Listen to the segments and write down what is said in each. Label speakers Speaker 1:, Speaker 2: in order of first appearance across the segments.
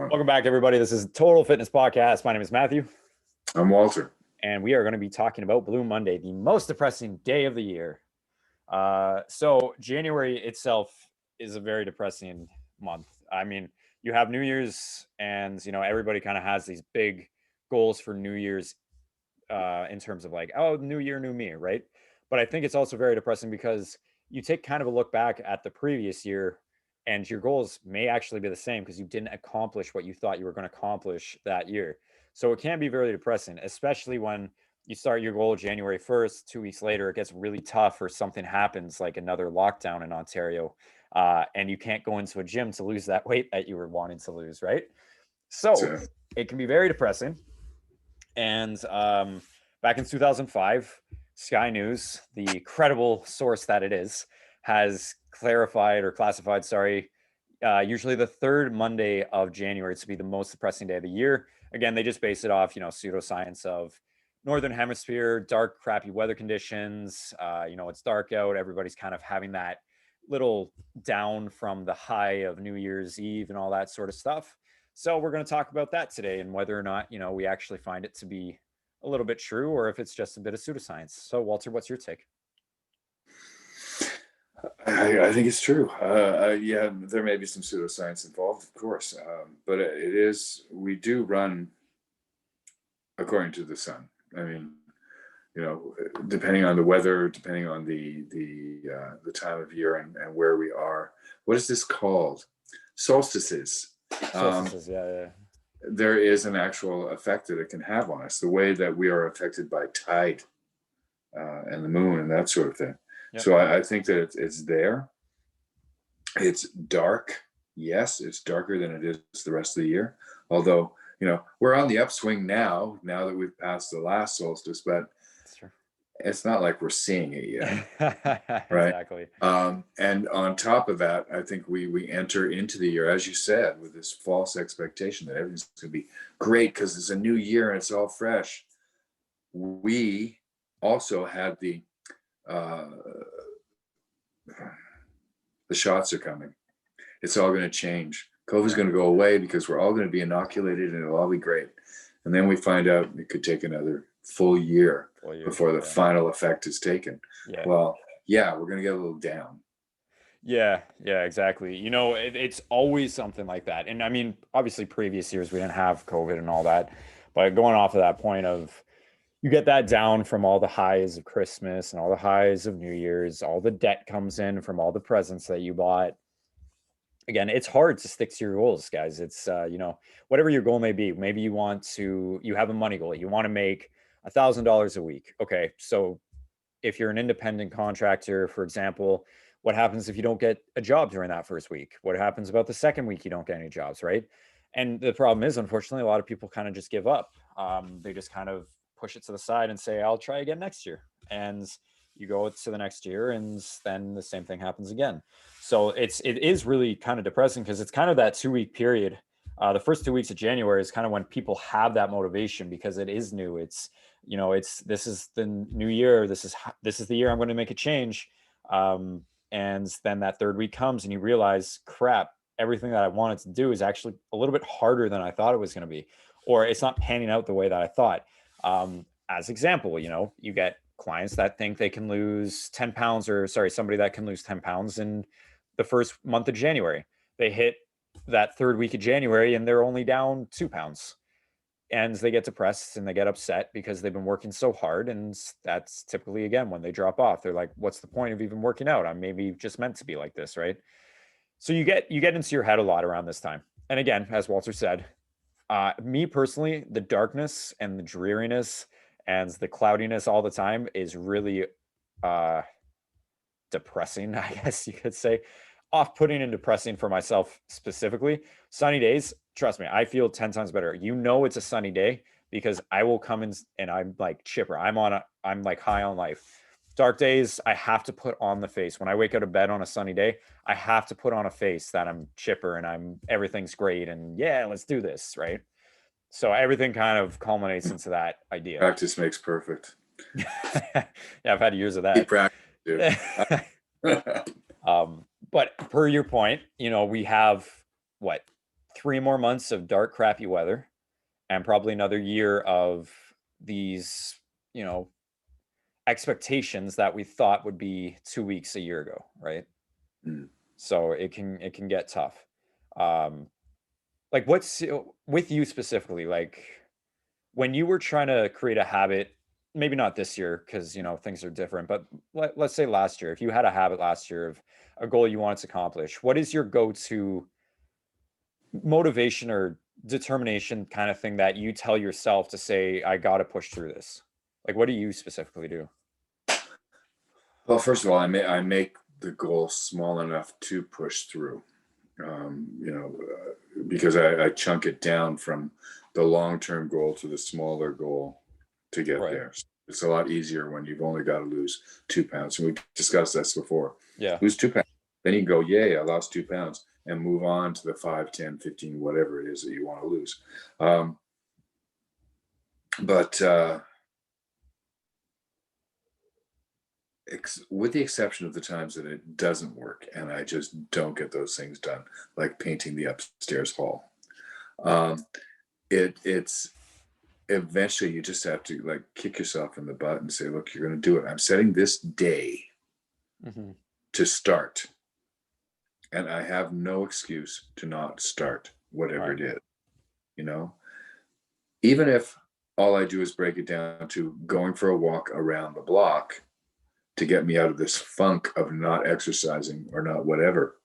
Speaker 1: One.
Speaker 2: Welcome back, everybody. This is Total Fitness Podcast. My name is Matthew,
Speaker 1: I'm Walter.
Speaker 2: and we are going to be talking about Blue Monday, the most depressing day of the year. So January itself is a very depressing month. I mean, you have New Year's, and everybody kind of has these big goals for New Year's, in terms of like, oh, new year, new me, right? But I think it's also very depressing because you take kind of a look back at the previous year, and your goals may actually be the same because you didn't accomplish what you thought you were going to accomplish that year. So it can be very depressing, especially when you start your goal January 1st, 2 weeks later, it gets really tough or something happens like another lockdown in Ontario, and you can't go into a gym to lose that weight that you were wanting to lose, right? So
Speaker 1: So,
Speaker 2: it can be very depressing. And back in 2005, Sky News, the credible source that it is, has clarified or classified, sorry, usually the third Monday of January to be the most depressing day of the year. Again, they just base it off, pseudoscience of northern hemisphere, dark, crappy weather conditions. It's dark out. Everybody's kind of having that little down from the high of New Year's Eve and all that sort of stuff. So we're going to talk about that today and whether or not, we actually find it to be a little bit true or if it's just a bit of pseudoscience. So Walter, what's your take?
Speaker 1: I think it's true. Yeah, there may be some pseudoscience involved, of course, but we do run according to the sun. I mean, depending on the weather, depending on the time of year and where we are. What is this called? Solstices.
Speaker 2: Solstices, yeah.
Speaker 1: There is an actual effect that it can have on us, the way that we are affected by tide and the moon and that sort of thing. Yep. So I think that it's there. It's dark. Yes, it's darker than it is the rest of the year. Although, we're on the upswing now that we've passed the last solstice, but it's not like we're seeing it yet. Right?
Speaker 2: Exactly.
Speaker 1: And on top of that, I think we enter into the year, as you said, with this false expectation that everything's going to be great because it's a new year and it's all fresh. We also had the shots are coming. It's all going to change. COVID's going to go away because we're all going to be inoculated and it'll all be great. And then we find out it could take another full year before the final effect is taken. Yeah. Well, yeah, we're going to get a little down.
Speaker 2: Yeah, exactly. It's always something like that. And I mean, obviously previous years we didn't have COVID and all that, but going off of that point of you get that down from all the highs of Christmas and all the highs of New Year's, all the debt comes in from all the presents that you bought. Again, it's hard to stick to your goals, guys. It's, whatever your goal may be. Maybe you have a money goal. You want to make $1,000 a week. Okay. So if you're an independent contractor, for example, what happens if you don't get a job during that first week? What happens about the second week you don't get any jobs, right? And the problem is, unfortunately, a lot of people kind of just give up. They just kind of push it to the side and say, I'll try again next year. And you go to the next year and then the same thing happens again. So it is really kind of depressing because it's kind of that 2 week period. The first 2 weeks of January is kind of when people have that motivation because it is new. This is the new year. This is the year I'm going to make a change. And then that third week comes and you realize, crap, everything that I wanted to do is actually a little bit harder than I thought it was going to be, or it's not panning out the way that I thought. As example, you get clients that think they can lose 10 pounds somebody that can lose 10 pounds in the first month of January. They hit that third week of January and they're only down 2 pounds and they get depressed and they get upset because they've been working so hard. And that's typically, again, when they drop off, they're like, what's the point of even working out? I'm maybe just meant to be like this. Right. So you get into your head a lot around this time. And again, as Walter said, me personally, the darkness and the dreariness and the cloudiness all the time is really depressing, I guess you could say. Off-putting and depressing for myself specifically. Sunny days, trust me, I feel 10 times better. It's a sunny day because I will come in and I'm like chipper. I'm like high on life. Dark days, I have to put on the face. When I wake out of bed on a sunny day, I have to put on a face that I'm chipper and everything's great and yeah, let's do this, right? So everything kind of culminates into that idea.
Speaker 1: Practice makes perfect.
Speaker 2: Yeah, I've had years of that.
Speaker 1: Keep practice,
Speaker 2: But per your point, we have 3 more months of dark, crappy weather, and probably another year of these, you know, expectations that we thought would be 2 weeks a year ago, right?
Speaker 1: Mm.
Speaker 2: So it can get tough. Um, like what's with you specifically, like when you were trying to create a habit, maybe not this year because you know things are different, but let's say last year, if you had a habit last year of a goal you wanted to accomplish, what is your go-to motivation or determination kind of thing that you tell yourself to say, I got to push through this? Like, what do you specifically do?
Speaker 1: Well, first of all, I make the goal small enough to push through. Because I chunk it down from the long-term goal to the smaller goal to get
Speaker 2: Right.
Speaker 1: there. It's a lot easier when you've only got to lose 2 pounds. And we discussed this before.
Speaker 2: Yeah.
Speaker 1: Lose 2 pounds. Then you go, yay, I lost 2 pounds, and move on to the 5, 10, 15, whatever it is that you want to lose. But with the exception of the times that it doesn't work and I just don't get those things done, like painting the upstairs hall, um, it's eventually you just have to like kick yourself in the butt and say, look, you're going to do it. I'm setting this day
Speaker 2: Hmm.
Speaker 1: to start, and I have no excuse to not start whatever
Speaker 2: Right.
Speaker 1: it is. You know, even if all I do is break it down to going for a walk around the block to get me out of this funk of not exercising or not whatever.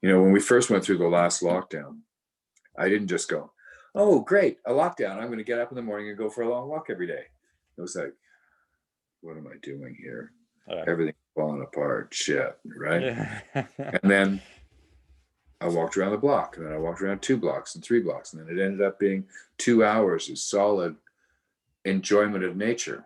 Speaker 1: You know, when we first went through the last lockdown, I didn't just go, oh, great, a lockdown. I'm going to get up in the morning and go for a long walk every day. It was like, what am I doing here? Everything's falling apart. Shit, right?
Speaker 2: Yeah.
Speaker 1: And then I walked around the block, and then I walked around 2 blocks and 3 blocks, and then it ended up being 2 hours of solid enjoyment of nature.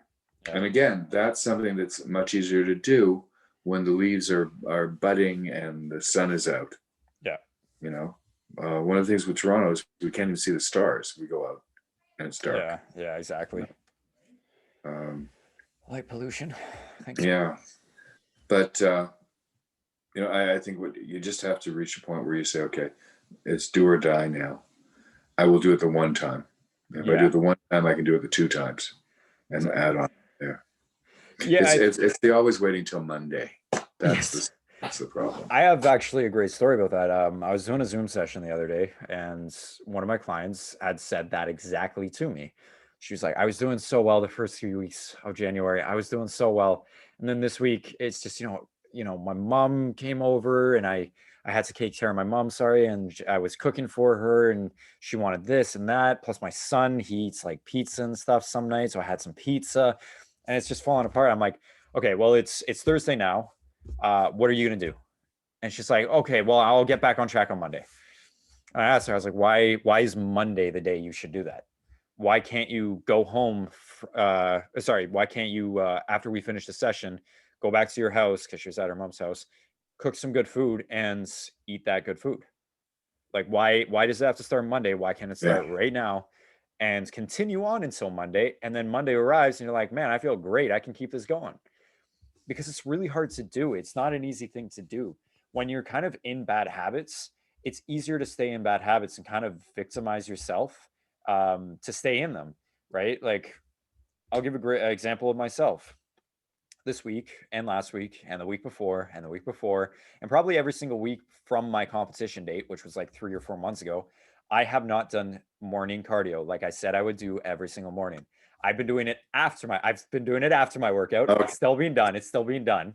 Speaker 2: Yeah.
Speaker 1: And again, that's something that's much easier to do when the leaves are budding and the sun is out.
Speaker 2: Yeah.
Speaker 1: You know, one of the things with Toronto is we can't even see the stars. We go out and it's dark.
Speaker 2: Yeah. Yeah. Exactly. Light pollution. Thanks.
Speaker 1: Yeah. But, I think what you just have to reach a point where you say, okay, it's do or die now. I will do it the one time. If I do it the one time, I can do it the 2 times and add on there.
Speaker 2: Yeah.
Speaker 1: It's the always waiting till Monday.
Speaker 2: Yes.
Speaker 1: That's the problem.
Speaker 2: I have actually a great story about that. I was doing a Zoom session the other day, and one of my clients had said that exactly to me. She was like, I was doing so well the first few weeks of January. I was doing so well. And then this week, it's just, my mom came over and I had to take care of my mom, sorry. And I was cooking for her and she wanted this and that. Plus my son, he eats like pizza and stuff some nights. So I had some pizza and it's just falling apart. I'm like, okay, well, it's Thursday now. What are you going to do? And she's like, okay, well, I'll get back on track on Monday. I asked her, I was like, why is Monday the day you should do that? Why can't you go home? Why can't you, after we finish the session, go back to your house, because she was at her mom's house, cook some good food and eat that good food? Like, why does it have to start Monday? Why can't it start right now and continue on until Monday? And then Monday arrives and you're like, man, I feel great. I can keep this going. Because it's really hard to do. It's not an easy thing to do. When you're kind of in bad habits, it's easier to stay in bad habits and kind of victimize yourself to stay in them, right? Like, I'll give a great example of myself. This week and last week and the week before and the week before, and probably every single week from my competition date, which was like 3 or 4 months ago, I have not done morning cardio like I said I would do every single morning. I've been doing it after my workout.
Speaker 1: Okay.
Speaker 2: It's still being done. It's still being done.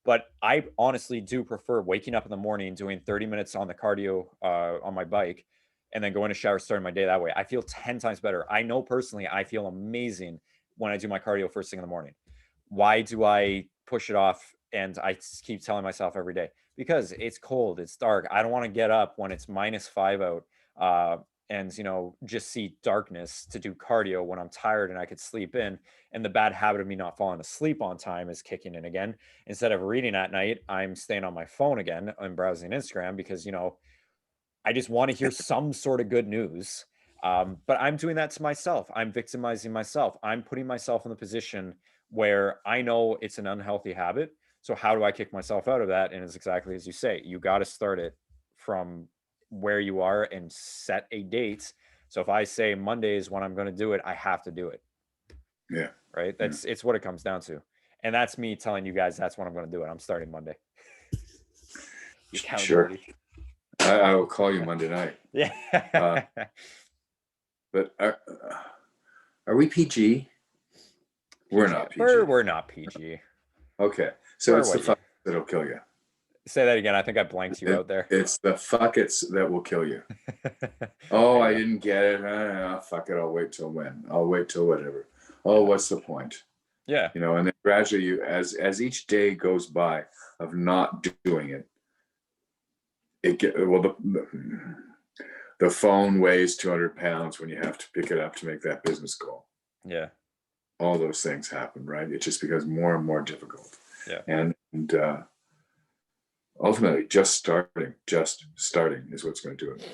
Speaker 2: But I honestly do prefer waking up in the morning, doing 30 minutes on the cardio on my bike, and then going to shower, starting my day that way. I feel 10 times better. I know personally I feel amazing when I do my cardio first thing in the morning. Why do I push it off? And I keep telling myself every day, because it's cold, it's dark. I don't want to get up when it's -5 out and just see darkness to do cardio when I'm tired and I could sleep in. And the bad habit of me not falling asleep on time is kicking in again. Instead of reading at night, I'm staying on my phone again and browsing Instagram because I just want to hear some sort of good news. But I'm doing that to myself. I'm victimizing myself. I'm putting myself in the position where I know it's an unhealthy habit. So how do I kick myself out of that? And it's exactly as you say, you got to start it from where you are and set a date. So if I say Monday is when I'm going to do it, I have to do it.
Speaker 1: Yeah.
Speaker 2: Right. It's what it comes down to. And that's me telling you guys that's when I'm going to do it. I'm starting Monday.
Speaker 1: Sure. I will call you Monday night.
Speaker 2: Yeah.
Speaker 1: But are we PG? We're not PG.
Speaker 2: We're not PG.
Speaker 1: Okay. So
Speaker 2: We're
Speaker 1: it's the fuck that'll kill you.
Speaker 2: Say that again. I think I blanked you out there.
Speaker 1: It's the fuck it's that will kill you. Oh, I didn't get it. Fuck it. I'll wait till when? I'll wait till whatever. Oh, what's the point?
Speaker 2: Yeah.
Speaker 1: You know, and then gradually you, as each day goes by of not doing it, the phone weighs 200 pounds when you have to pick it up to make that business call.
Speaker 2: Yeah.
Speaker 1: All those things happen, right? It just becomes more and more difficult.
Speaker 2: Yeah.
Speaker 1: And ultimately just starting is what's going to do it.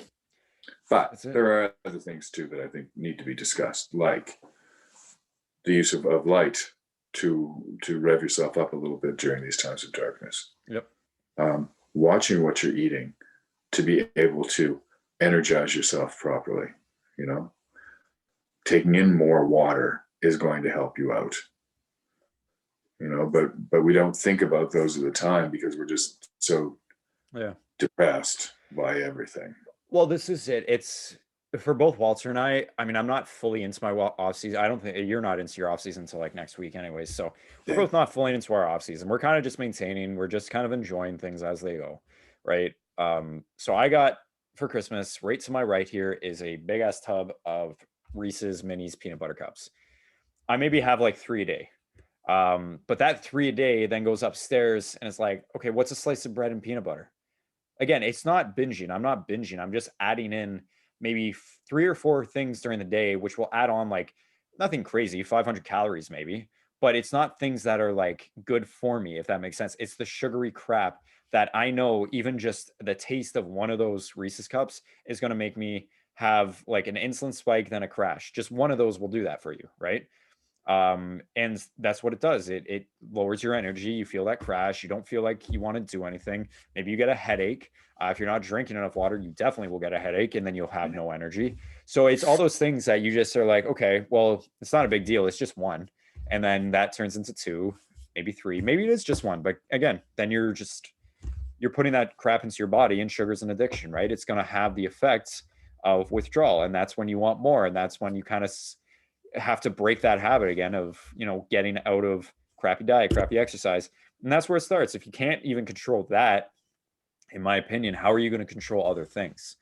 Speaker 1: But there are other things too that I think need to be discussed, like the use of light to rev yourself up a little bit during these times of darkness.
Speaker 2: Yep.
Speaker 1: Watching what you're eating to be able to energize yourself properly, you know. Taking in more water is going to help you out. You know, but we don't think about those at the time because we're just so depressed by everything.
Speaker 2: Well, this is it. It's for both Walter and I mean, I'm not fully into my off season. I don't think you're not into your off season until like next week anyways. So we're both not fully into our off season. We're kind of just maintaining, we're just kind of enjoying things as they go. Right. So I got for Christmas, right to my right here is a big ass tub of Reese's Minis peanut butter cups. I maybe have like 3 a day. But that 3 a day then goes upstairs and it's like, okay, what's a slice of bread and peanut butter? Again, it's not binging. I'm not binging. I'm just adding in maybe 3 or 4 things during the day, which will add on like nothing crazy, 500 calories maybe, but it's not things that are like good for me, if that makes sense. It's the sugary crap that I know even just the taste of one of those Reese's cups is going to make me have like an insulin spike, then a crash. Just one of those will do that for you, right? And that's what it does. It lowers your energy. You feel that crash. You don't feel like you want to do anything. Maybe you get a headache. If you're not drinking enough water, you definitely will get a headache and then you'll have no energy. So it's all those things that you just are like, okay, well, it's not a big deal. It's just one. And then that turns into 2, maybe 3, maybe it is just 1. But again, then you're putting that crap into your body, and sugar's an addiction, right? It's going to have the effects of withdrawal. And that's when you want more. And that's when you kind of have to break that habit again of, you know, getting out of crappy diet, crappy exercise. And that's where it starts. If you can't even control that, in my opinion, how are you going to control other things?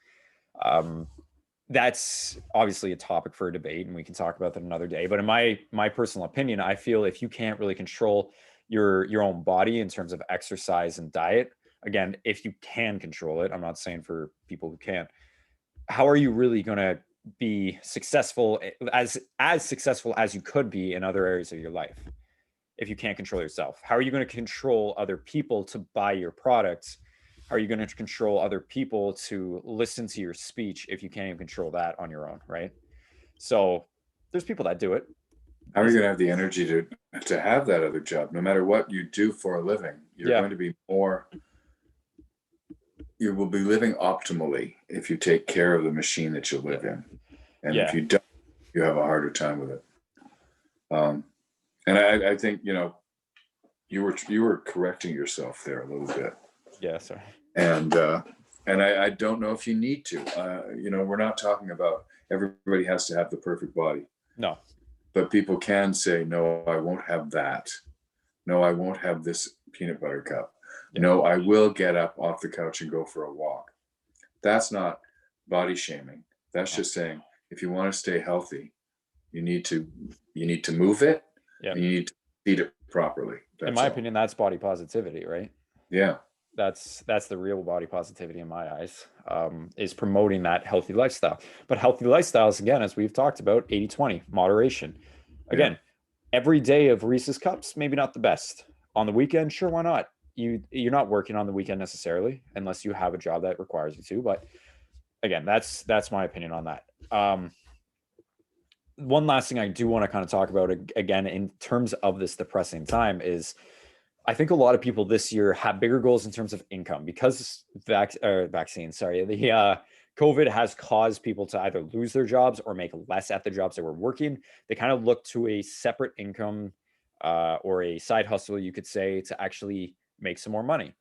Speaker 2: That's obviously a topic for a debate, and we can talk about that another day. But in my personal opinion, I feel if you can't really control your own body in terms of exercise and diet, again, if you can control it, I'm not saying for people who can't, how are you really going to be successful, as successful as you could be in other areas of your life if you can't control yourself? How are you going to control other people to buy your products? How are you going to control other people to listen to your speech if you can't even control that on your own, right? So there's people that do it.
Speaker 1: How are you going to have the energy to have that other job? No matter what you do for a living, you're going to be more, you will be living optimally if you take care of the machine that you live in. And if you don't, you have a harder time with it. And I think, you know, you were correcting yourself there a little bit.
Speaker 2: Yeah, sorry.
Speaker 1: And I don't know if you need to. You know, we're not talking about everybody has to have the perfect body.
Speaker 2: No.
Speaker 1: But people can say, no, I won't have that. No, I won't have this peanut butter cup. Yeah. No, I will get up off the couch and go for a walk. That's not body shaming. That's just saying, if you want to stay healthy, you need to move it. Yeah. You need to feed it properly.
Speaker 2: In my opinion, that's body positivity, right?
Speaker 1: Yeah.
Speaker 2: That's the real body positivity in my eyes, is promoting that healthy lifestyle. But healthy lifestyles, again, as we've talked about, 80-20, moderation. Again, every day of Reese's cups, maybe not the best. On the weekend, sure, why not? You're not working on the weekend necessarily, unless you have a job that requires you to. But again, that's my opinion on that. One last thing I do want to kind of talk about again in terms of this depressing time is I think a lot of people this year have bigger goals in terms of income because vaccine, sorry, the COVID has caused people to either lose their jobs or make less at the jobs that were working. They kind of look to a separate income or a side hustle, you could say, to actually make some more money.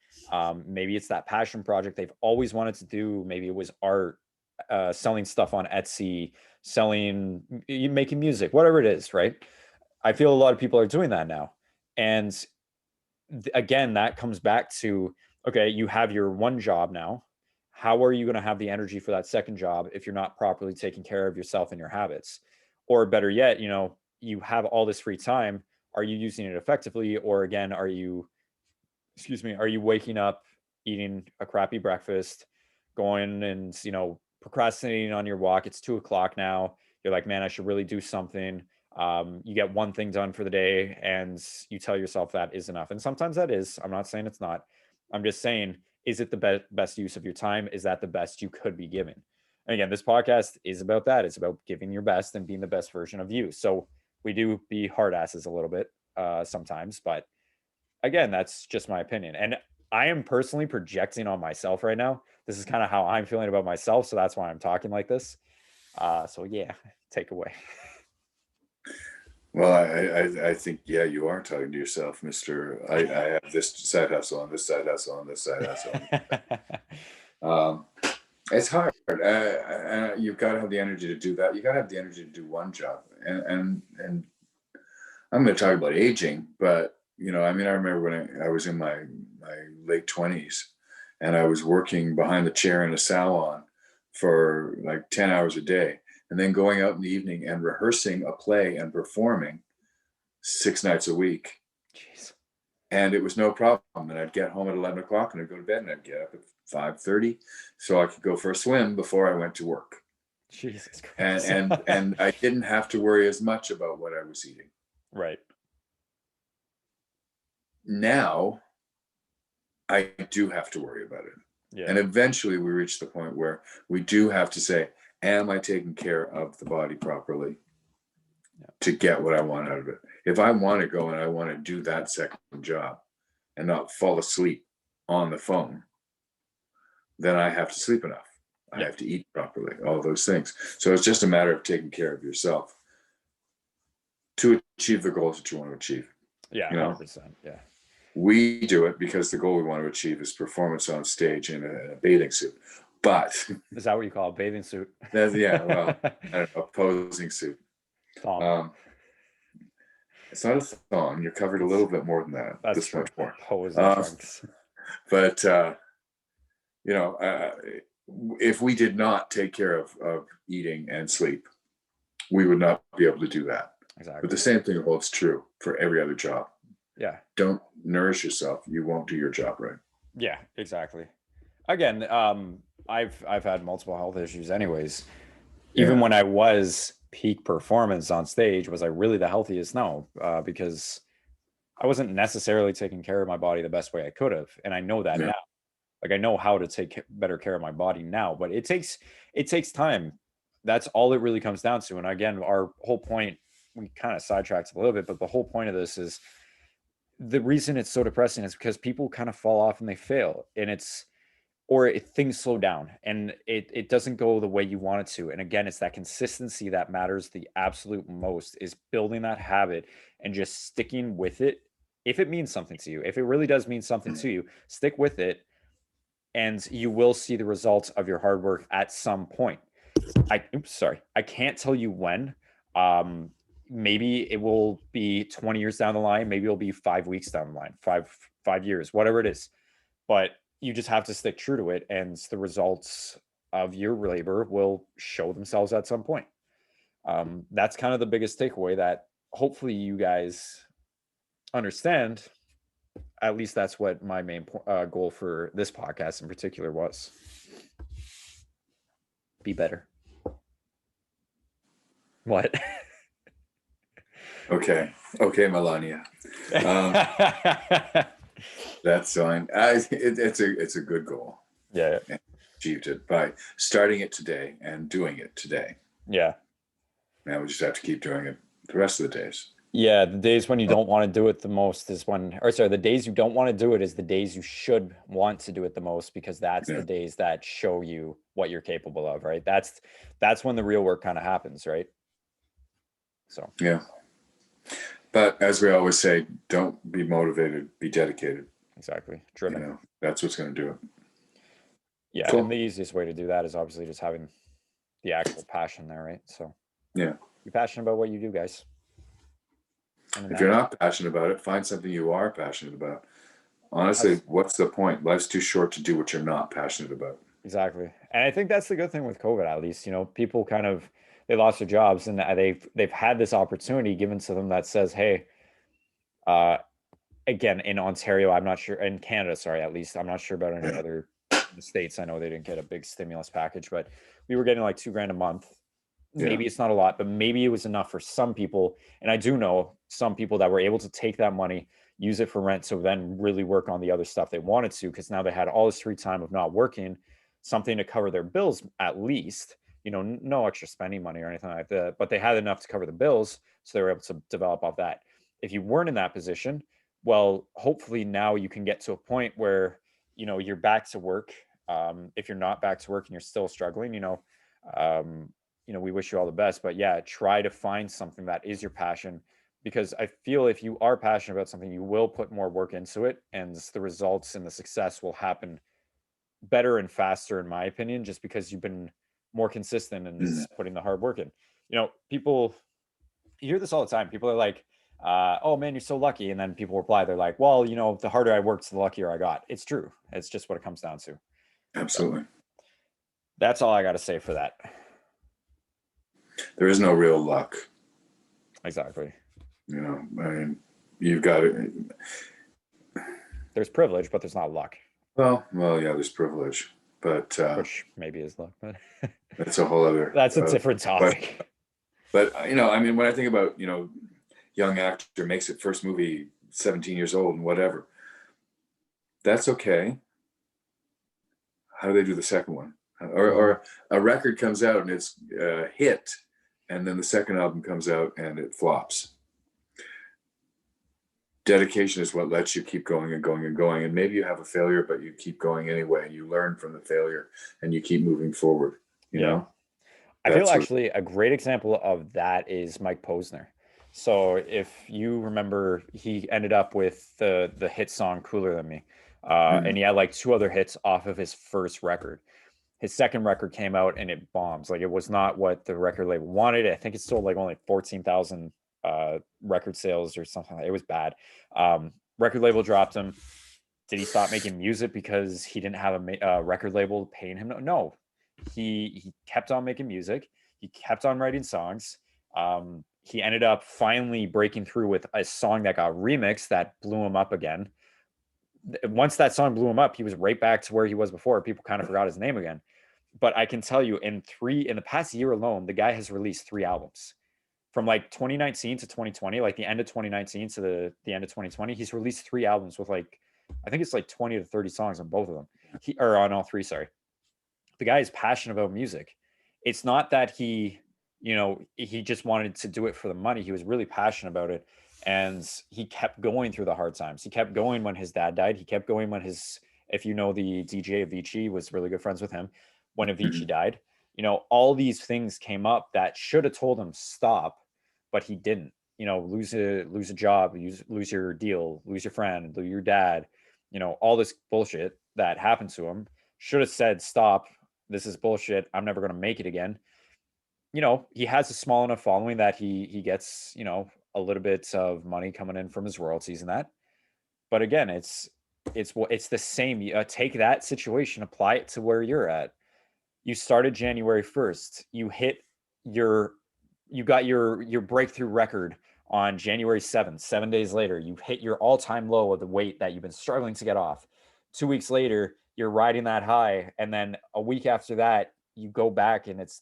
Speaker 2: Maybe it's that passion project they've always wanted to do. Maybe it was art, selling stuff on Etsy, making music, whatever it is, right? I feel a lot of people are doing that now. And again, that comes back to, okay, you have your one job now. How are you going to have the energy for that second job if you're not properly taking care of yourself and your habits? Or better yet, you have all this free time. Are you using it effectively? Or again, are you waking up, eating a crappy breakfast, going and, procrastinating on your walk? It's 2:00 now. You're like, man, I should really do something. You get one thing done for the day and you tell yourself that is enough. And sometimes that is. I'm not saying it's not. I'm just saying, is it the best use of your time? Is that the best you could be giving? And again, this podcast is about that. It's about giving your best and being the best version of you. So we do be hard asses a little bit sometimes, but again, that's just my opinion. And I am personally projecting on myself right now. This is kind of how I'm feeling about myself. So that's why I'm talking like this. So yeah, take away.
Speaker 1: Well, I think, yeah, you are talking to yourself, Mr. I have this side hustle on this side hustle on this side hustle. It's hard. You've got to have the energy to do that. You got to have the energy to do one job. And I'm going to talk about aging, but I remember when I was in my late 20s and I was working behind the chair in a salon for like 10 hours a day, and then going out in the evening and rehearsing a play and performing 6 nights a week.
Speaker 2: Jeez.
Speaker 1: And it was no problem. And I'd get home at 11 o'clock and I'd go to bed, and I'd get up at 5:30 so I could go for a swim before I went to work.
Speaker 2: Jesus Christ.
Speaker 1: And I didn't have to worry as much about what I was eating.
Speaker 2: Right.
Speaker 1: Now I do have to worry about it.
Speaker 2: Yeah.
Speaker 1: And eventually we reach the point where we do have to say, am I taking care of the body properly to get what I want out of it? If I want to go and I want to do that second job and not fall asleep on the phone, then I have to sleep enough. I have to eat properly, all those things. So it's just a matter of taking care of yourself to achieve the goals that you want to achieve.
Speaker 2: Yeah, 100%. Yeah.
Speaker 1: We do it because the goal we want to achieve is performance on stage in a bathing suit. But
Speaker 2: is that what you call a bathing suit?
Speaker 1: Yeah, well, I don't know, a posing suit.
Speaker 2: Thong.
Speaker 1: It's not a thong. You're covered a little bit more than that.
Speaker 2: That's
Speaker 1: this much more.
Speaker 2: Posing trunks.
Speaker 1: But if we did not take care of eating and sleep, we would not be able to do that.
Speaker 2: Exactly.
Speaker 1: But the same thing holds true for every other job.
Speaker 2: Yeah.
Speaker 1: Don't nourish yourself, you won't do your job right.
Speaker 2: Yeah, exactly. Again, I've had multiple health issues anyways. Even when I was peak performance on stage, was I really the healthiest? No, because I wasn't necessarily taking care of my body the best way I could have. And I know that now. Like, I know how to take better care of my body now, but it takes time. That's all it really comes down to. And again, our whole point, we kind of sidetracked a little bit, but the whole point of this is, the reason it's so depressing is because people kind of fall off and they fail, and things slow down and it doesn't go the way you want it to. And again, it's that consistency that matters the absolute most, is building that habit and just sticking with it. If it means something to you, if it really does mean something to you, stick with it, and you will see the results of your hard work at some point. I can't tell you when. Maybe it will be 20 years down the line. Maybe it'll be 5 weeks down the line, five years, whatever it is. But you just have to stick true to it, and the results of your labor will show themselves at some point. That's kind of the biggest takeaway that hopefully you guys understand. At least that's what my main goal for this podcast in particular was. Be better. What?
Speaker 1: Okay, Melania. That's fine. It's a good goal.
Speaker 2: Yeah.
Speaker 1: And achieved it by starting it today and doing it today.
Speaker 2: Yeah.
Speaker 1: Now we just have to keep doing it the rest of the days.
Speaker 2: Yeah, the days when you don't want to do it the most is when, or sorry, the days you don't want to do it is the days you should want to do it the most, because that's the
Speaker 1: Yeah.
Speaker 2: days that show you what you're capable of, right? That's when the real work kind of happens, right? So
Speaker 1: Yeah. But as we always say, don't be motivated, be dedicated.
Speaker 2: exactly,
Speaker 1: You
Speaker 2: driven.
Speaker 1: know, that's what's going to do it.
Speaker 2: Yeah, and the
Speaker 1: Cool.
Speaker 2: easiest way to do that is obviously just having the actual passion there, right? So
Speaker 1: Yeah.
Speaker 2: be passionate about what you do, guys. And in
Speaker 1: If
Speaker 2: that,
Speaker 1: you're not passionate about it, find something you are passionate about. Honestly,
Speaker 2: that's
Speaker 1: what's the point? Life's too short to do what you're not passionate about.
Speaker 2: exactly. And I think that's the good thing with COVID, at least, people kind of they lost their jobs, and they've had this opportunity given to them that says, hey, uh, again, in Ontario, I'm not sure, in Canada, sorry, at least I'm not sure about any
Speaker 1: Yeah.
Speaker 2: other the states. I know they didn't get a big stimulus package, but we were getting like 2 grand a month.
Speaker 1: Yeah.
Speaker 2: Maybe it's not a lot, but maybe it was enough for some people. And I do know some people that were able to take that money, use it for rent, so then really work on the other stuff they wanted to, because now they had all this free time of not working, something to cover their bills at least. No extra spending money or anything like that, but they had enough to cover the bills, so they were able to develop off that. If you weren't in that position, well, hopefully now you can get to a point where you're back to work. If you're not back to work and you're still struggling, um, we wish you all the best. But yeah, try to find something that is your passion, because I feel if you are passionate about something, you will put more work into it, and the results and the success will happen better and faster, in my opinion, just because you've been more consistent and
Speaker 1: Mhm.
Speaker 2: putting the hard work in. People, you hear this all the time. People are like, oh man, you're so lucky. And then people reply, they're like, well, the harder I worked, the luckier I got. It's true. It's just what it comes down to. So
Speaker 1: Absolutely.
Speaker 2: that's all I got to say for that.
Speaker 1: There is no real luck.
Speaker 2: Exactly.
Speaker 1: I mean, you've got it.
Speaker 2: There's privilege, but there's not luck,
Speaker 1: Well, yeah, there's privilege, but
Speaker 2: which maybe is luck, but
Speaker 1: that's a whole other.
Speaker 2: that's a different
Speaker 1: But
Speaker 2: topic.
Speaker 1: I mean, when I think about young actor makes it first movie 17 years old and whatever, that's okay. How do they do the second one? Or a record comes out and it's a hit, and then the second album comes out and it flops. Dedication is what lets you keep going and going and going. And maybe you have a failure, but you keep going anyway. You learn from the failure and you keep moving forward. You
Speaker 2: Yeah.
Speaker 1: know,
Speaker 2: I feel
Speaker 1: that's what.
Speaker 2: actually a great example of that is Mike Posner. So if you remember, he ended up with the hit song "Cooler Than Me," and he had like two other hits off of his first record. His second record came out and it bombs. Like, it was not what the record label wanted. I think it sold like only 14,000 record sales or something. It was bad. Record label dropped him. Did he stop making music because he didn't have a record label paying him? No, he kept on making music. He kept on writing songs. He ended up finally breaking through with a song that got remixed that blew him up again. Once that song blew him up, he was right back to where he was before. People kind of forgot his name again. But I can tell you, in the past year alone, the guy has released 3 albums. From like 2019 to 2020, like the end of 2019 to the end of 2020, he's released 3 albums with like, I think it's like 20 to 30 songs on both of them. Or on all three, sorry. The guy is passionate about music. It's not that he just wanted to do it for the money. He was really passionate about it. And he kept going through the hard times. He kept going when his dad died. He kept going when if you know the DJ Avicii, was really good friends with him when Avicii
Speaker 1: Mhm.
Speaker 2: died. All these things came up that should have told him stop, but he didn't. Lose a job, lose your deal, lose your friend, lose your dad. All this bullshit that happened to him. Should have said stop. This is bullshit. I'm never going to make it again. He has a small enough following that he gets a little bit of money coming in from his royalties and that. But again, it's the same. Take that situation, apply it to where you're at. You started January 1st. You got your breakthrough record on January 7th. 7 days later, you hit your all-time low of the weight that you've been struggling to get off. 2 weeks later, you're riding that high, and then a week after that, you go back and it's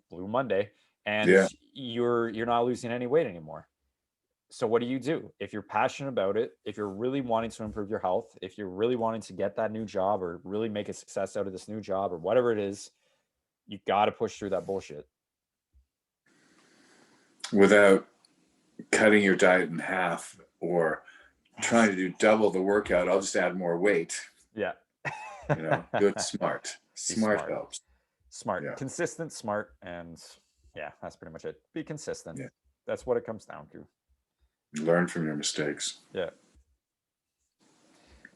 Speaker 2: Blue Monday, and
Speaker 1: Yeah.
Speaker 2: you're not losing any weight anymore. So what do? If you're passionate about it, if you're really wanting to improve your health, if you're really wanting to get that new job or really make a success out of this new job or whatever it is, you got to push through that bullshit.
Speaker 1: Without cutting your diet in half or trying to do double the workout. I'll just add more weight.
Speaker 2: Yeah.
Speaker 1: Do it smart. Smart
Speaker 2: smart.
Speaker 1: helps.
Speaker 2: Smart,
Speaker 1: Yeah.
Speaker 2: consistent, smart, and yeah, that's pretty much it. Be consistent.
Speaker 1: Yeah.
Speaker 2: That's what it comes down to.
Speaker 1: Learn from your mistakes.
Speaker 2: Yeah.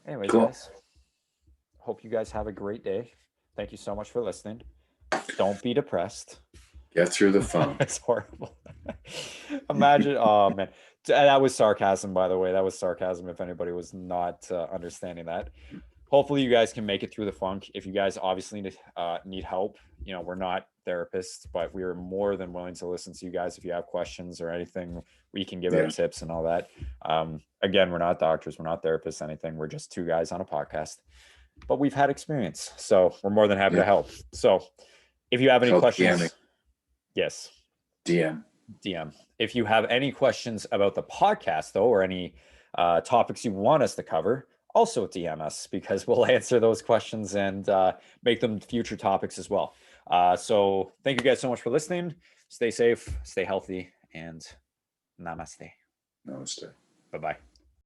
Speaker 2: Anyways,
Speaker 1: Cool.
Speaker 2: guys, hope you guys have a great day. Thank you so much for listening. Don't be depressed.
Speaker 1: Get through the phone.
Speaker 2: It's horrible. Imagine, oh man, that was sarcasm, by the way. That was sarcasm if anybody was not understanding that. Hopefully you guys can make it through the funk. If you guys obviously need help, we're not therapists, but we are more than willing to listen to you guys. If you have questions or anything, we can give out tips and all that. Again, we're not doctors, we're not therapists, anything. We're just two guys on a podcast, but we've had experience, so we're more than happy to help. So if you have any questions, DMing. Yes, DM. If you have any questions about the podcast though, or any topics you want us to cover, also DM us, because we'll answer those questions and make them future topics as well. So thank you guys so much for listening. Stay safe, stay healthy, and namaste.
Speaker 1: Namaste.
Speaker 2: Bye-bye.